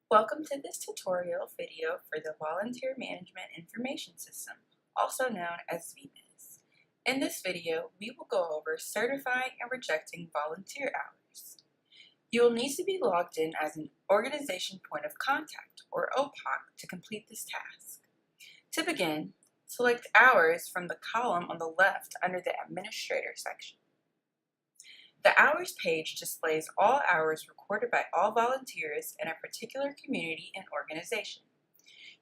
Welcome to this tutorial video for the Volunteer Management Information System, also known as VMIS. In this video, we will go over certifying and rejecting volunteer hours. You will need to be logged in as an Organization Point of Contact, or OPOC, to complete this task. To begin, select Hours from the column on the left under the Administrator section. The Hours page displays all hours recorded by all volunteers in a particular community and organization.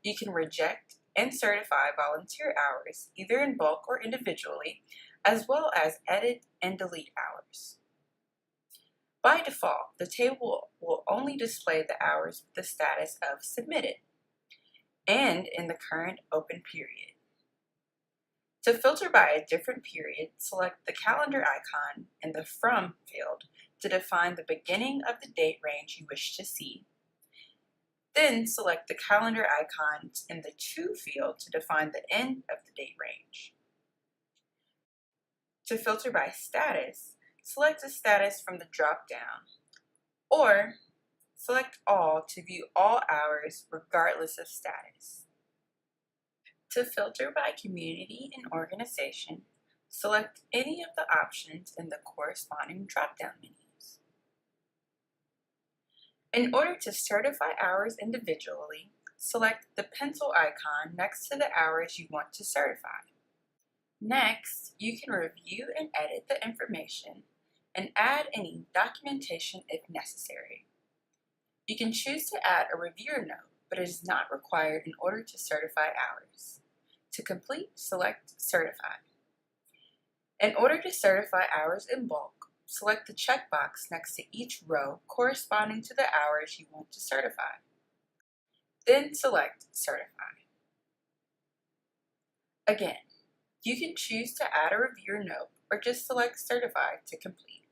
You can reject and certify volunteer hours either in bulk or individually, as well as edit and delete hours. By default, the table will only display the hours with the status of submitted and in the current open period. To filter by a different period, select the calendar icon in the From field to define the beginning of the date range you wish to see. Then select the calendar icon in the To field to define the end of the date range. To filter by status, select the status from the drop-down, or select All to view all hours regardless of status. To filter by community and organization, select any of the options in the corresponding drop-down menus. In order to certify hours individually, select the pencil icon next to the hours you want to certify. Next, you can review and edit the information and add any documentation if necessary. You can choose to add a reviewer note, but it is not required in order to certify hours. To complete, select Certify. In order to certify hours in bulk, select the checkbox next to each row corresponding to the hours you want to certify. Then select Certify. Again, you can choose to add a reviewer note or just select Certify to complete.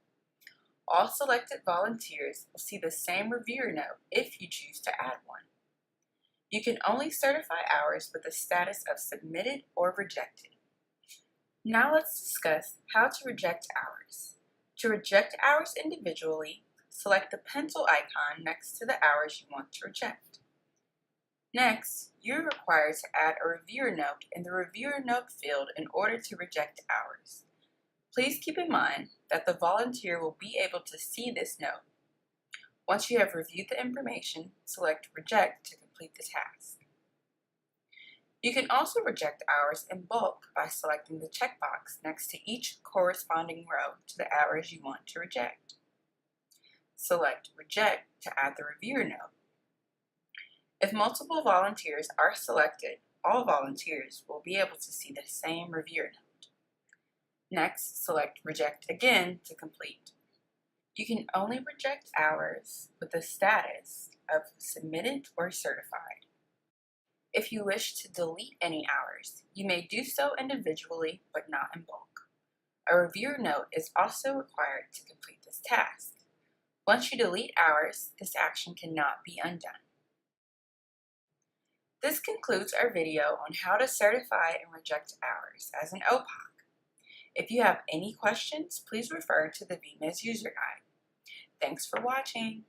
All selected volunteers will see the same reviewer note if you choose to add one. You can only certify hours with the status of submitted or rejected. Now let's discuss how to reject hours. To reject hours individually, select the pencil icon next to the hours you want to reject. Next, you're required to add a reviewer note in the reviewer note field in order to reject hours. Please keep in mind that the volunteer will be able to see this note. Once you have reviewed the information, select Reject to complete the task. You can also reject hours in bulk by selecting the checkbox next to each corresponding row to the hours you want to reject. Select Reject to add the reviewer note. If multiple volunteers are selected, all volunteers will be able to see the same reviewer note. Next, select Reject again to complete. You can only reject hours with the status of submitted or certified. If you wish to delete any hours, you may do so individually but not in bulk. A reviewer note is also required to complete this task. Once you delete hours, this action cannot be undone. This concludes our video on how to certify and reject hours as an OPOC. If you have any questions, please refer to the VMIS user guide. Thanks for watching.